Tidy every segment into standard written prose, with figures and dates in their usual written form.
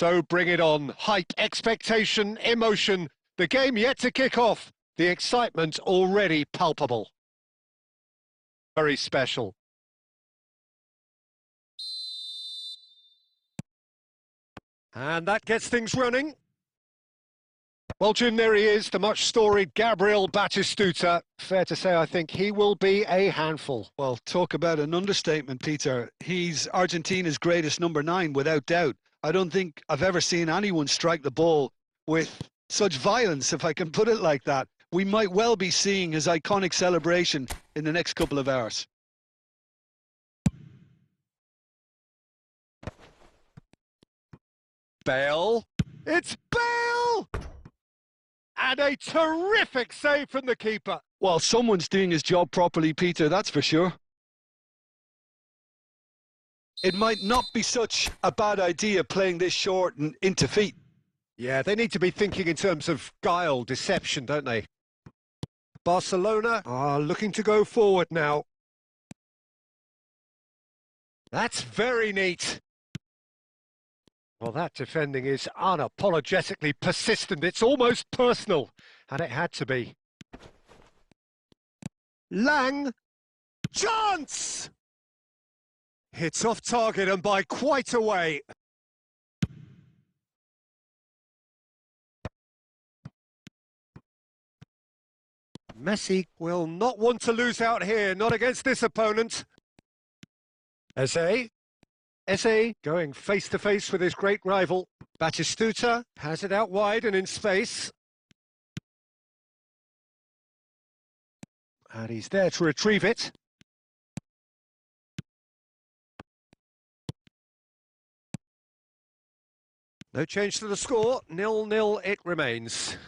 So bring it on. Hype, expectation, emotion. The game yet to kick off. The excitement already palpable. Very special. And that gets things running. Well, Jim, there he is, the much-storied Gabriel Batistuta. Fair to say, I think he will be a handful. Well, talk about an understatement, Peter. He's Argentina's greatest number 9, without doubt. I don't think I've ever seen anyone strike the ball with such violence, if I can put it like that. We might well be seeing his iconic celebration in the next couple of hours. Bale. It's Bale! And a terrific save from the keeper. Well, someone's doing his job properly, Peter, that's for sure. It might not be such a bad idea playing this short and into feet. Yeah, they need to be thinking in terms of guile, deception, don't they? Barcelona are looking to go forward now. That's very neat. Well, that defending is unapologetically persistent. It's almost personal, and it had to be. Lang. Chance! Hits off target and by quite a way. Messi will not want to lose out here, not against this opponent. Eze going face-to-face with his great rival. Batistuta has it out wide and in space. And he's there to retrieve it. No change to the score, 0-0 it remains.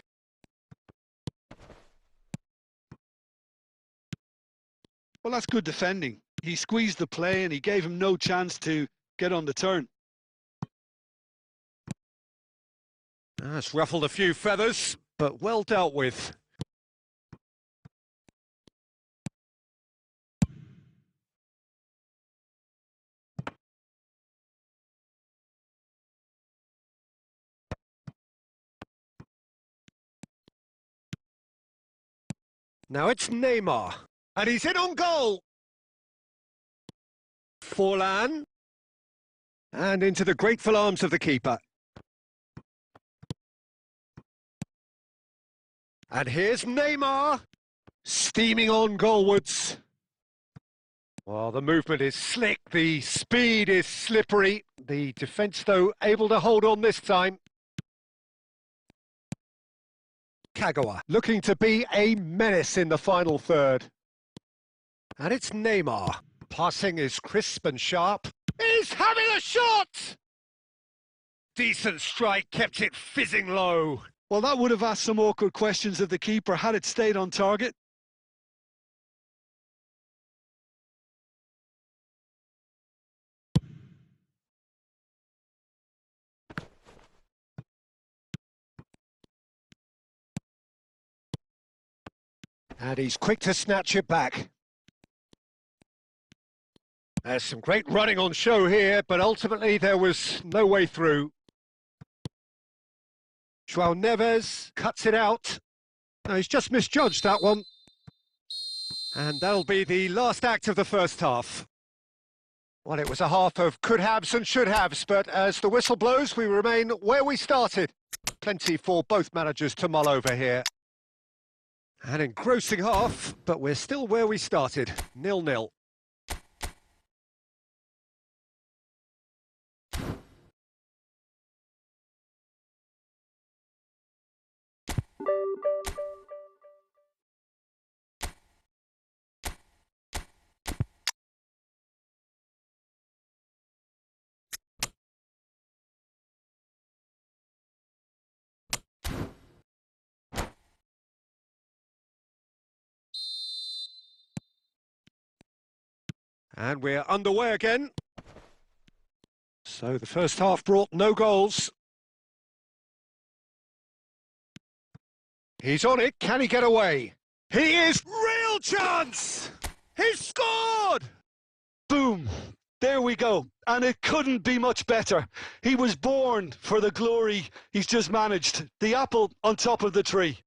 Well, that's good defending. He squeezed the play and he gave him no chance to get on the turn. That's ruffled a few feathers, but well dealt with. Now it's Neymar, and he's in on goal. Forlan, and into the grateful arms of the keeper. And here's Neymar, steaming on goalwards. Well, the movement is slick, the speed is slippery. The defence, though, able to hold on this time. Kagawa looking to be a menace in the final third. And it's Neymar. Passing is crisp and sharp. He's having a shot! Decent strike, kept it fizzing low. Well, that would have asked some awkward questions of the keeper had it stayed on target. And he's quick to snatch it back. There's some great running on show here, but ultimately there was no way through. João Neves cuts it out. No, he's just misjudged that one. And that'll be the last act of the first half. Well, it was a half of could-haves and should-haves, but as the whistle blows, we remain where we started. Plenty for both managers to mull over here. An engrossing half, but we're still where we started, 0-0. And we're underway again. So the first half brought no goals. He's on it, can he get away? He is, real chance! He's scored! Boom! There we go. And it couldn't be much better. He was born for the glory he's just managed. The apple on top of the tree.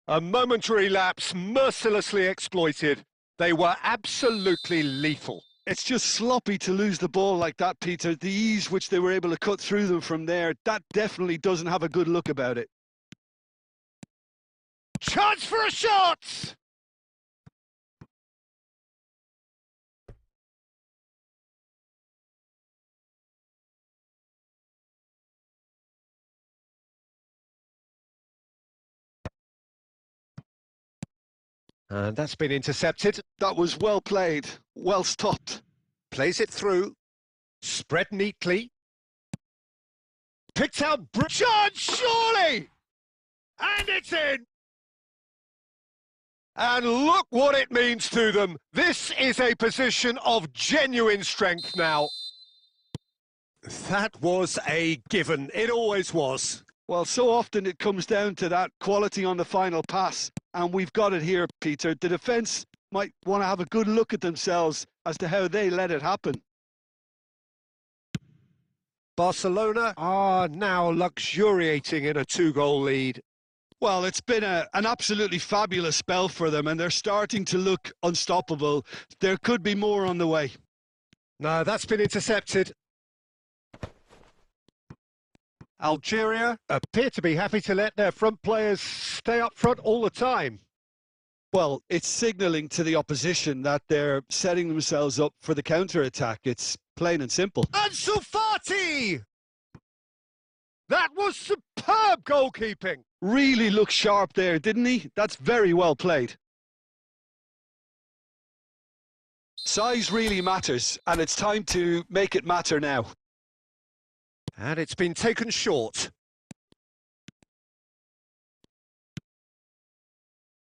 A momentary lapse, mercilessly exploited. They were absolutely lethal. It's just sloppy to lose the ball like that, Peter. The ease which they were able to cut through them from there, that definitely doesn't have a good look about it. Chance for a shot! And that's been intercepted. That was well played, well stopped. Plays it through, spread neatly. Picked out, chance, surely! And it's in! And look what it means to them. This is a position of genuine strength now. That was a given. It always was. Well, so often it comes down to that quality on the final pass. And we've got it here, Peter. The defence might want to have a good look at themselves as to how they let it happen. Barcelona are now luxuriating in a 2-goal lead. Well, it's been an absolutely fabulous spell for them, and they're starting to look unstoppable. There could be more on the way. No, that's been intercepted. Algeria appear to be happy to let their front players stay up front all the time. Well, it's signalling to the opposition that they're setting themselves up for the counter-attack. It's plain and simple. Ansu Fati! That was superb goalkeeping. Really looked sharp there, didn't he? That's very well played. Size really matters, and it's time to make it matter now. And it's been taken short.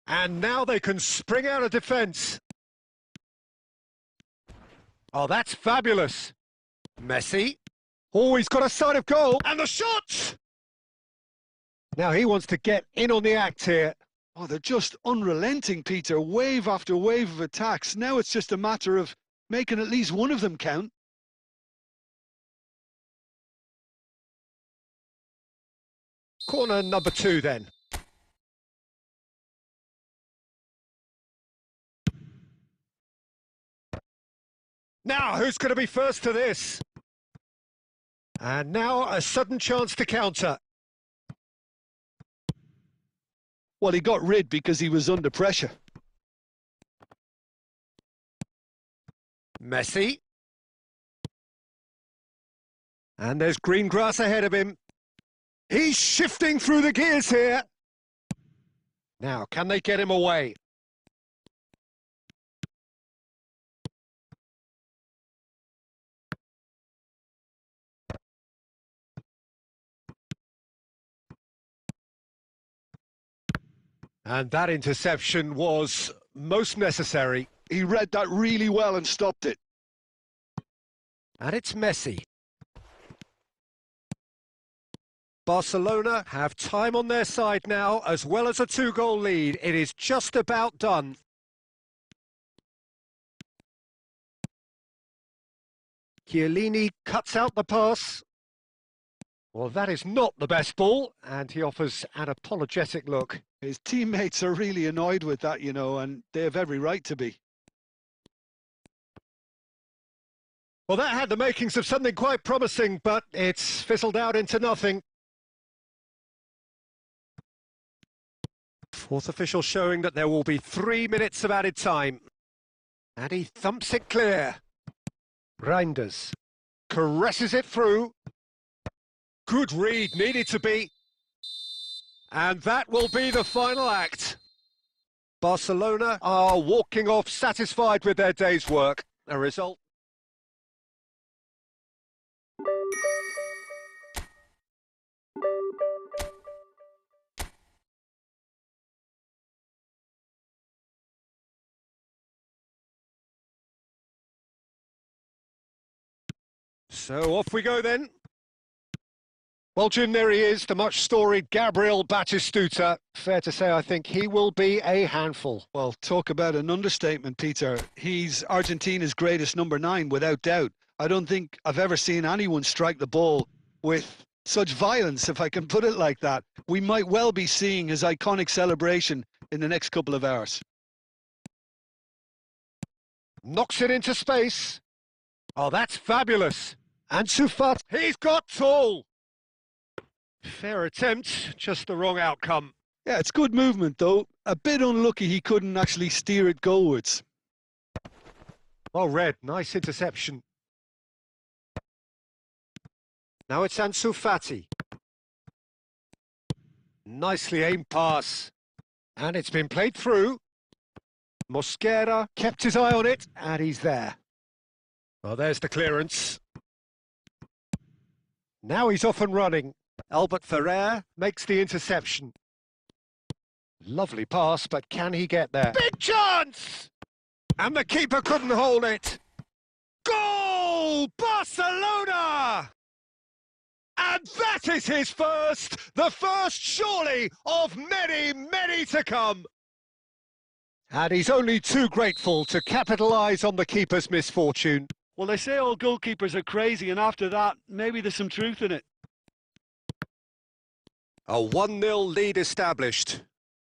And now they can spring out of defence. Oh, that's fabulous. Messi. Oh, he's got a sight of goal. And the shot! Now he wants to get in on the act here. Oh, they're just unrelenting, Peter. Wave after wave of attacks. Now it's just a matter of making at least one of them count. Corner number 2 then. Now, who's going to be first to this? And now a sudden chance to counter. Well, he got rid because he was under pressure. Messi. And there's green grass ahead of him. He's shifting through the gears here. Now, can they get him away? And that interception was most necessary. He read that really well and stopped it. And it's Messi. Barcelona have time on their side now, as well as a 2-goal lead. It is just about done. Chiellini cuts out the pass. Well, that is not the best ball, and he offers an apologetic look. His teammates are really annoyed with that, you know, and they have every right to be. Well, that had the makings of something quite promising, but it's fizzled out into nothing. Fourth official showing that there will be 3 minutes of added time. And he thumps it clear. Reinders caresses it through. Good read, needed to be. And that will be the final act. Barcelona are walking off satisfied with their day's work. A result. So off we go then. Well, Jim, there he is, the much-storied Gabriel Batistuta. Fair to say, I think he will be a handful. Well, talk about an understatement, Peter. He's Argentina's greatest number 9, without doubt. I don't think I've ever seen anyone strike the ball with such violence, if I can put it like that. We might well be seeing his iconic celebration in the next couple of hours. Knocks it into space. Oh, that's fabulous. Ansu Fati, he's got tall. Fair attempt, just the wrong outcome. Yeah, it's good movement, though. A bit unlucky he couldn't actually steer it goalwards. Well read, nice interception. Now it's Ansu Fati. Nicely aimed pass. And it's been played through. Mosquera kept his eye on it, and he's there. Well, there's the clearance. Now he's off and running. Albert Ferrer makes the interception. Lovely pass, but can he get there? Big chance! And the keeper couldn't hold it. Goal! Barcelona! And that is his first, the first surely of many, many to come. And he's only too grateful to capitalise on the keeper's misfortune. Well, they say all goalkeepers are crazy, and after that, maybe there's some truth in it. A 1-0 lead established.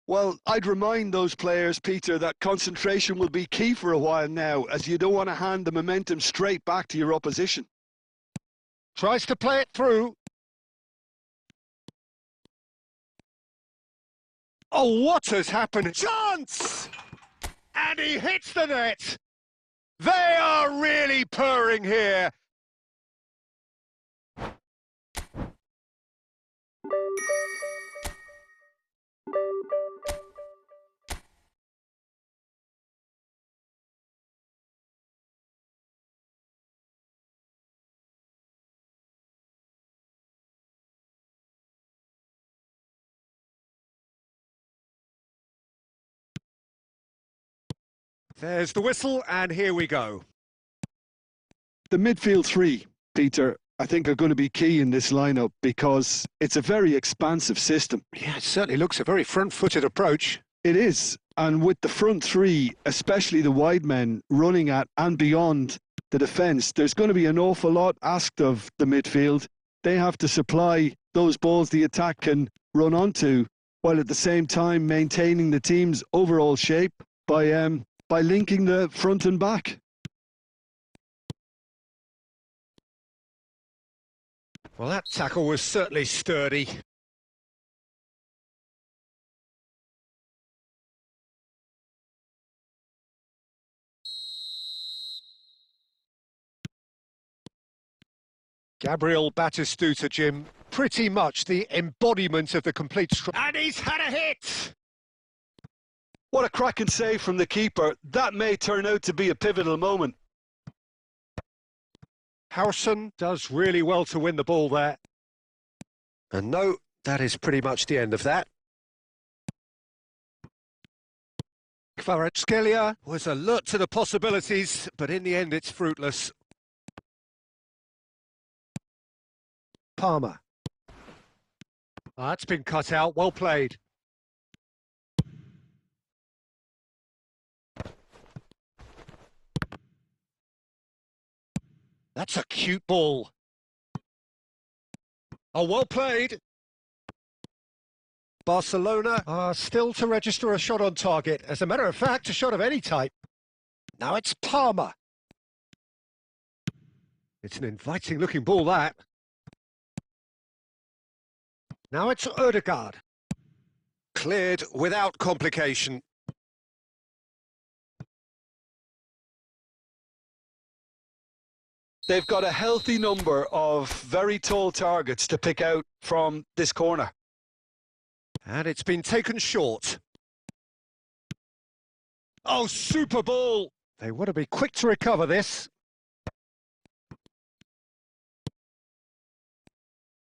Well, I'd remind those players, Peter, that concentration will be key for a while now, as you don't want to hand the momentum straight back to your opposition. Tries to play it through. Oh, what has happened? Chance! And he hits the net. They are really purring here. There's the whistle, and here we go. The midfield three, Peter, I think are going to be key in this lineup because it's a very expansive system. Yeah, it certainly looks a very front-footed approach. It is, and with the front three, especially the wide men, running at and beyond the defence, there's going to be an awful lot asked of the midfield. They have to supply those balls the attack can run onto, while at the same time maintaining the team's overall shape by linking the front and back. Well, that tackle was certainly sturdy. Gabriel Batistuta, Jim, pretty much the embodiment of the complete strike. And he's had a hit! What a cracking save from the keeper. That may turn out to be a pivotal moment. Harrison does really well to win the ball there. And no, that is pretty much the end of that. Kvaratskhelia was alert to the possibilities, but in the end it's fruitless. Palmer. That's been cut out, well played. That's a cute ball. Oh, well played. Barcelona are still to register a shot on target. As a matter of fact, a shot of any type. Now it's Palmer. It's an inviting looking ball, that. Now it's Ødegaard. Cleared without complication. They've got a healthy number of very tall targets to pick out from this corner. And it's been taken short. Oh, super ball! They want to be quick to recover this.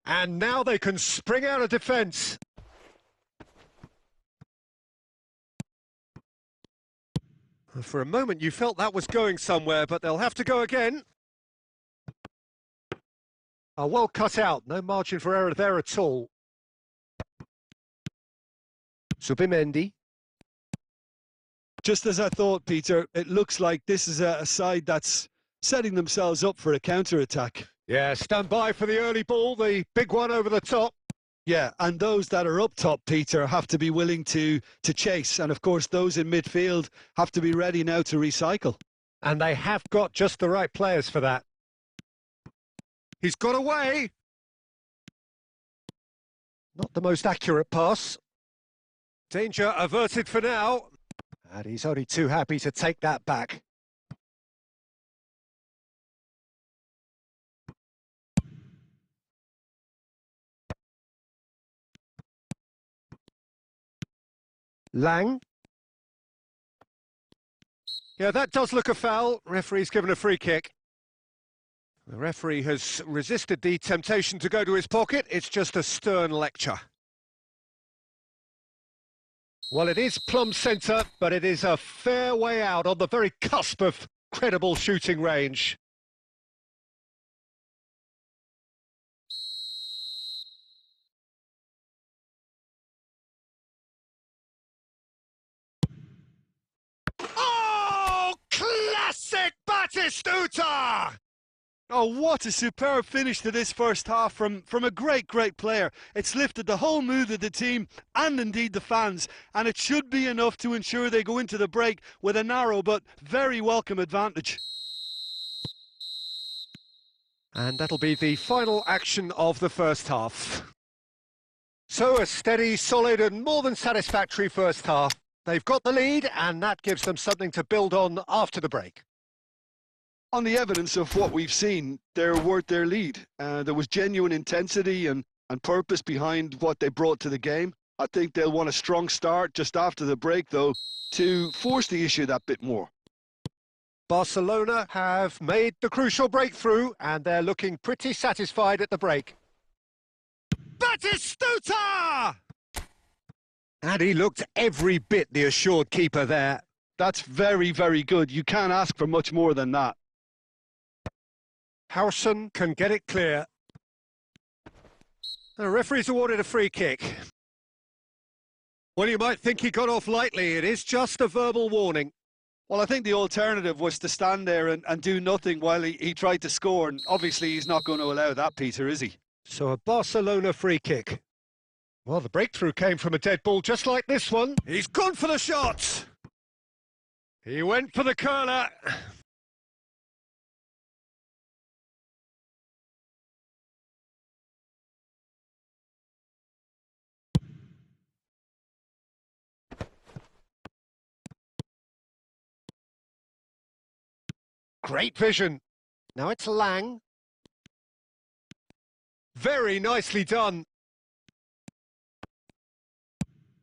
And now they can spring out of defence. For a moment you felt that was going somewhere, but they'll have to go again. Oh, well cut out, no margin for error there at all. Subimendi. Just as I thought, Peter, it looks like this is a side that's setting themselves up for a counter-attack. Yeah, stand by for the early ball, the big one over the top. Yeah, and those that are up top, Peter, have to be willing to chase. And of course, those in midfield have to be ready now to recycle. And they have got just the right players for that. He's got away. Not the most accurate pass. Danger averted for now. And he's only too happy to take that back. Lang. Yeah, that does look a foul. Referee's given a free kick. The referee has resisted the temptation to go to his pocket. It's just a stern lecture. Well, it is plumb centre, but it is a fair way out on the very cusp of credible shooting range. Batistuta! Oh, what a superb finish to this first half from a great player. It's lifted the whole mood of the team and indeed the fans, and it should be enough to ensure they go into the break with a narrow but very welcome advantage. And that'll be the final action of the first half. So a steady, solid and more than satisfactory first half. They've got the lead and that gives them something to build on after the break. On the evidence of what we've seen, they're worth their lead. There was genuine intensity and purpose behind what they brought to the game. I think they'll want a strong start just after the break, though, to force the issue that bit more. Barcelona have made the crucial breakthrough and they're looking pretty satisfied at the break. Batistuta! And he looked every bit the assured keeper there. That's very good. You can't ask for much more than that. Howson can get it clear. The referee's awarded a free kick. Well, you might think he got off lightly. It is just a verbal warning. Well, I think the alternative was to stand there and do nothing while he tried to score, and obviously he's not going to allow that, Peter, is he? So a Barcelona free kick. Well, the breakthrough came from a dead ball just like this one. He's gone for the shot. He went for the curler. Great vision. Now it's Lang. Very nicely done.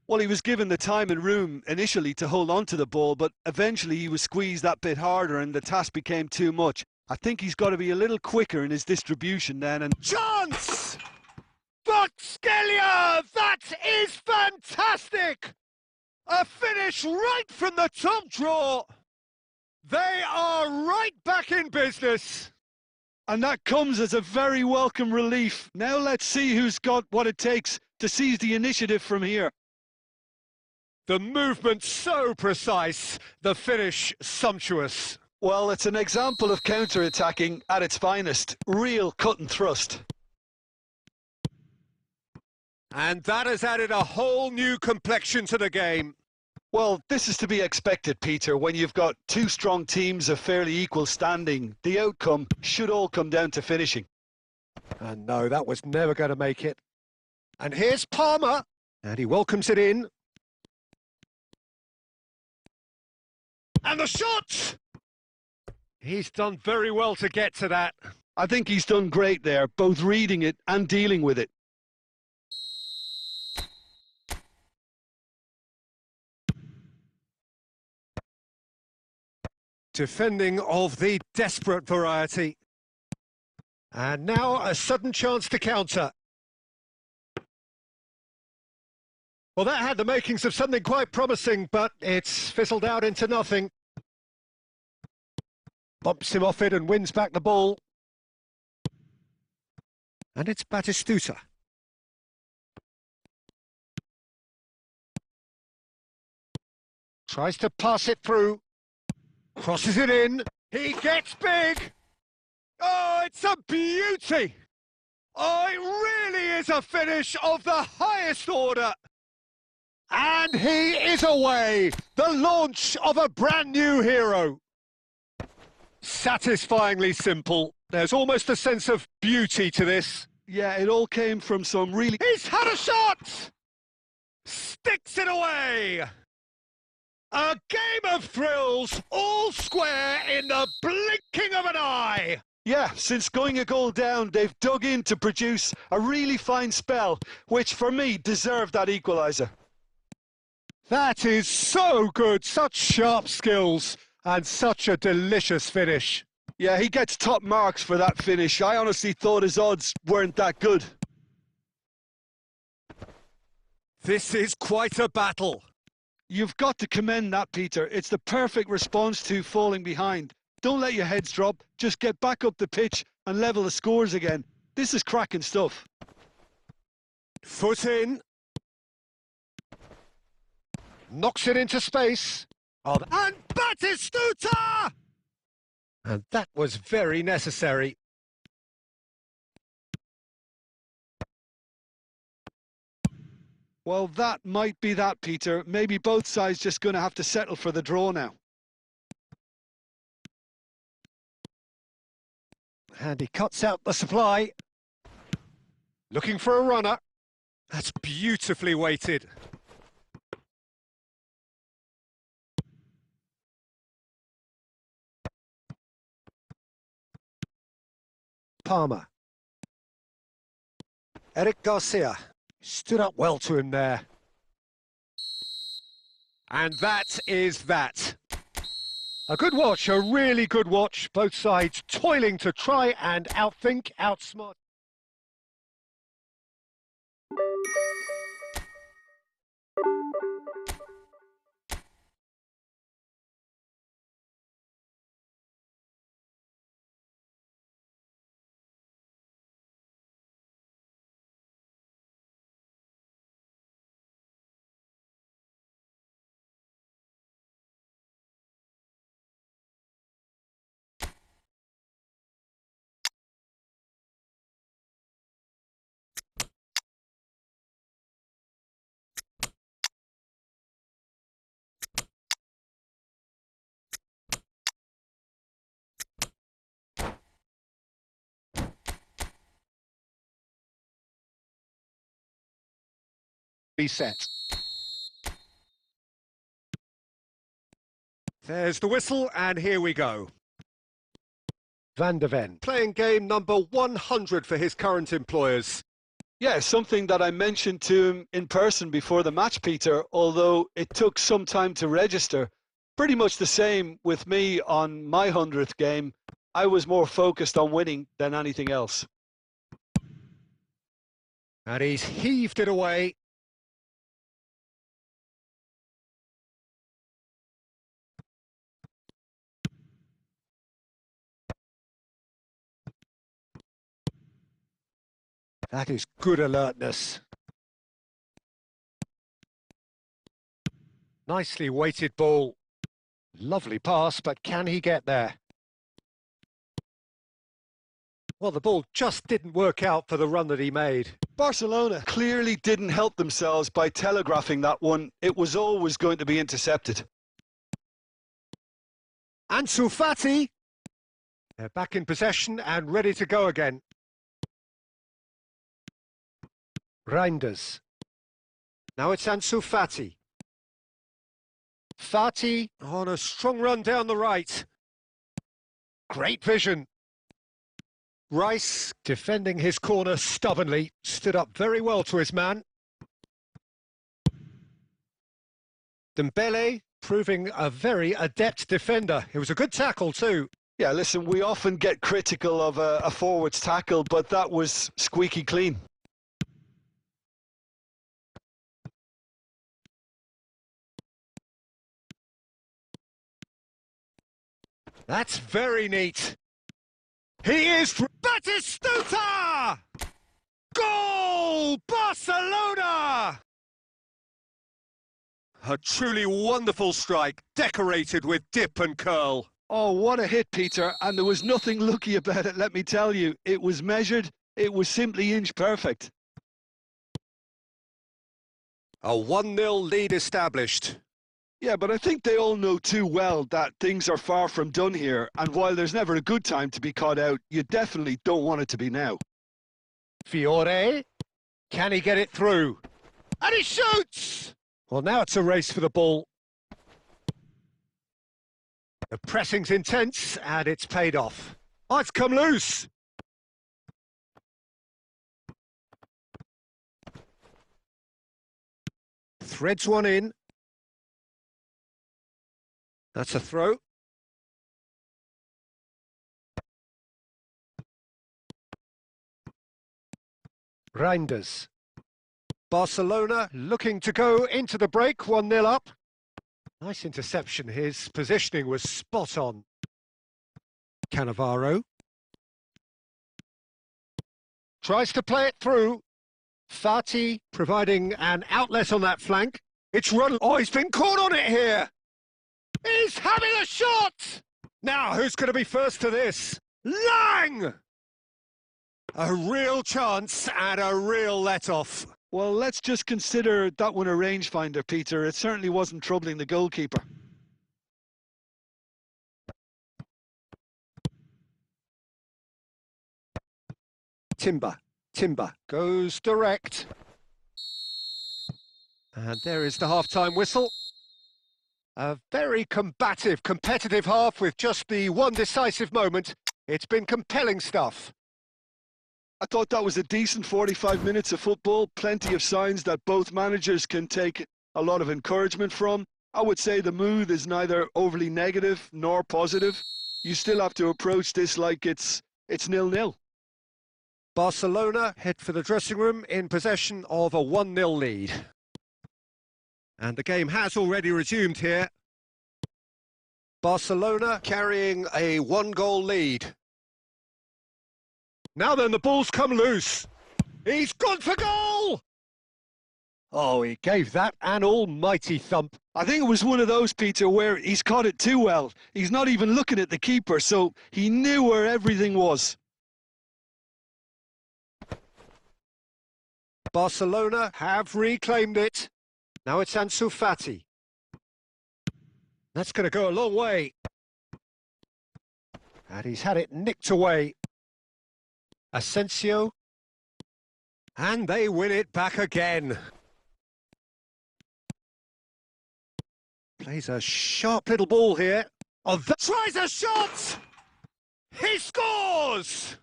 Well, he was given the time and room initially to hold on to the ball, but eventually he was squeezed that bit harder and the task became too much. I think he's got to be a little quicker in his distribution then. And chance! Boxgelia! That is fantastic! A finish right from the top draw. They are right back in business. And that comes as a very welcome relief. Now let's see who's got what it takes to seize the initiative from here. The movement so precise, the finish sumptuous. Well, it's an example of counter-attacking at its finest. Real cut and thrust. And that has added a whole new complexion to the game. Well, this is to be expected, Peter. When you've got two strong teams of fairly equal standing, the outcome should all come down to finishing. And no, that was never going to make it. And here's Palmer, and he welcomes it in. And the shot! He's done very well to get to that. I think he's done great there, both reading it and dealing with it. Defending of the desperate variety. And now a sudden chance to counter. Well, that had the makings of something quite promising, but it's fizzled out into nothing. Bumps him off it and wins back the ball. And it's Batistuta. Tries to pass it through. Crosses it in. He gets big. Oh, it's a beauty. Oh, it really is a finish of the highest order. And he is away. The launch of a brand new hero. Satisfyingly simple. There's almost a sense of beauty to this. Yeah, it all came from some really... He's had a shot! Sticks it away! A game of thrills, all square in the blinking of an eye! Yeah, since going a goal down, they've dug in to produce a really fine spell, which for me deserved that equaliser. That is so good, such sharp skills and such a delicious finish. Yeah, he gets top marks for that finish. I honestly thought his odds weren't that good. This is quite a battle. You've got to commend that, Peter. It's the perfect response to falling behind. Don't let your heads drop. Just get back up the pitch and level the scores again. This is cracking stuff. Foot in. Knocks it into space. Oh, and Batistuta! And that was very necessary. Well, that might be that, Peter. Maybe both sides just going to have to settle for the draw now. And he cuts out the supply. Looking for a runner. That's beautifully weighted. Palmer. Eric Garcia stood up well to him there. And that is that. A good watch, a really good watch. Both sides toiling to try and outthink, outsmart. Reset. There's the whistle, and here we go. Van der Ven playing game number 100 for his current employers. Yeah, something that I mentioned to him in person before the match, Peter, although it took some time to register. Pretty much the same with me on my 100th game. I was more focused on winning than anything else. And he's heaved it away. That is good alertness. Nicely weighted ball. Lovely pass, but can he get there? Well, the ball just didn't work out for the run that he made. Barcelona clearly didn't help themselves by telegraphing that one. It was always going to be intercepted. Ansu Fati. They're back in possession and ready to go again. Reinders. Now it's Ansu Fati. Fati on a strong run down the right. Great vision. Rice, defending his corner stubbornly, stood up very well to his man. Dembele, proving a very adept defender. It was a good tackle too. Yeah, listen, we often get critical of a forward's tackle, but that was squeaky clean. That's very neat. He is Batistuta! Goal! Barcelona! A truly wonderful strike, decorated with dip and curl. Oh, what a hit, Peter, and there was nothing lucky about it, let me tell you. It was measured, it was simply inch perfect. A 1-0 lead established. Yeah, but I think they all know too well that things are far from done here, and while there's never a good time to be caught out, you definitely don't want it to be now. Fiore, can he get it through? And he shoots! Well, now it's a race for the ball. The pressing's intense, and it's paid off. Oh, it's come loose! Threads one in. That's a throw. Reinders. Barcelona looking to go into the break, 1-0 up. Nice interception, his positioning was spot on. Cannavaro. Tries to play it through. Fati providing an outlet on that flank. It's run. Oh, he's been caught on it here. He's having a shot! Now, who's going to be first to this? Lang! A real chance and a real let-off. Well, let's just consider that one a rangefinder, Peter. It certainly wasn't troubling the goalkeeper. Timber goes direct. And there is the half-time whistle. A very combative, competitive half with just the one decisive moment. It's been compelling stuff. I thought that was a decent 45 minutes of football. Plenty of signs that both managers can take a lot of encouragement from. I would say the mood is neither overly negative nor positive. You still have to approach this like it's 0-0. Barcelona head for the dressing room in possession of a 1-0 lead. And the game has already resumed here. Barcelona carrying a 1-goal lead. Now then, the ball's come loose. He's gone for goal! Oh, he gave that an almighty thump. I think it was one of those, Peter, where he's caught it too well. He's not even looking at the keeper, so he knew where everything was. Barcelona have reclaimed it. Now it's Ansu Fati. That's going to go a long way. And he's had it nicked away. Asensio. And they win it back again. Plays a sharp little ball here. Oh, tries a shot! He scores!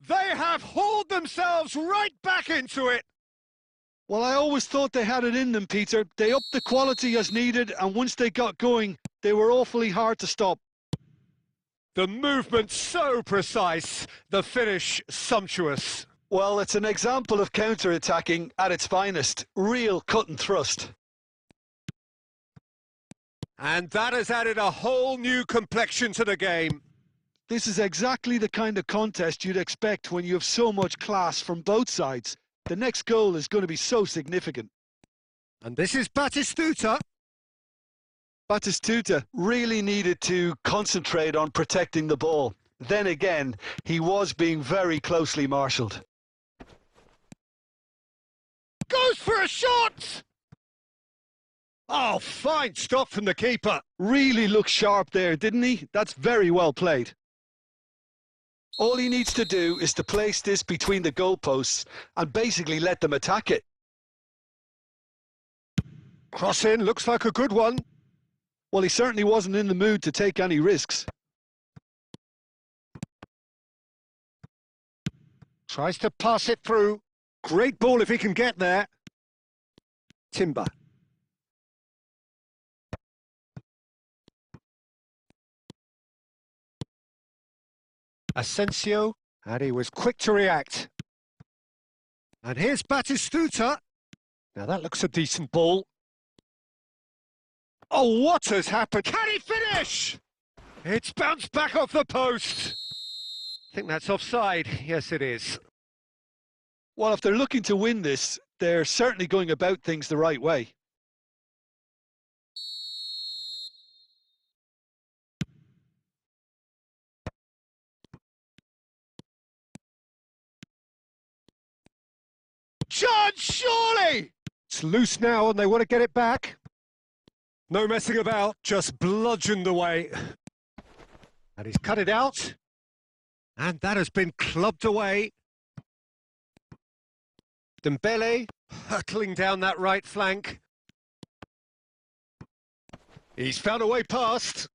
They have hauled themselves right back into it. Well, I always thought they had it in them, Peter. They upped the quality as needed, and once they got going, they were awfully hard to stop. The movement so precise, the finish sumptuous. Well, it's an example of counter-attacking at its finest. Real cut and thrust. And that has added a whole new complexion to the game. This is exactly the kind of contest you'd expect when you have so much class from both sides. The next goal is going to be so significant. And this is Batistuta. Batistuta really needed to concentrate on protecting the ball. Then again, he was being very closely marshalled. Goes for a shot! Oh, fine stop from the keeper. Really looked sharp there, didn't he? That's very well played. All he needs to do is to place this between the goalposts and basically let them attack it. Cross in, looks like a good one. Well, he certainly wasn't in the mood to take any risks. Tries to pass it through. Great ball if he can get there. Timber. Asensio, and he was quick to react. And here's Batistuta. Now that looks a decent ball. Oh, what has happened? Can he finish? It's bounced back off the post. I think that's offside. Yes, it is. Well, if they're looking to win this, they're certainly going about things the right way. Chance, surely! It's loose now and they want to get it back. No messing about, just bludgeoned away. And he's cut it out. And that has been clubbed away. Dembele hurtling down that right flank. He's found a way past.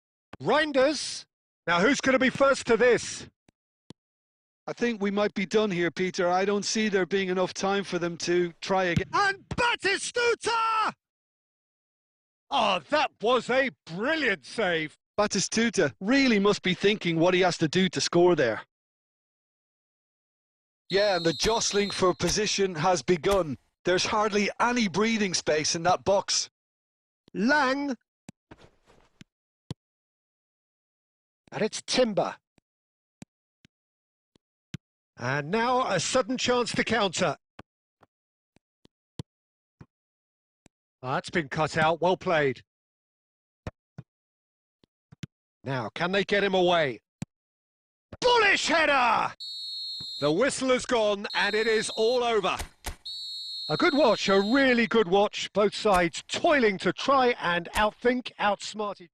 Reinders. Now who's going to be first to this? I think we might be done here, Peter. I don't see there being enough time for them to try again. And Batistuta! Oh, that was a brilliant save. Batistuta really must be thinking what he has to do to score there. Yeah, and the jostling for position has begun. There's hardly any breathing space in that box. Lang. And it's Timber. And now a sudden chance to counter. That's been cut out, well played. Now, can they get him away? Bullish header! The whistle has gone and it is all over. A good watch, a really good watch. Both sides toiling to try and outsmart each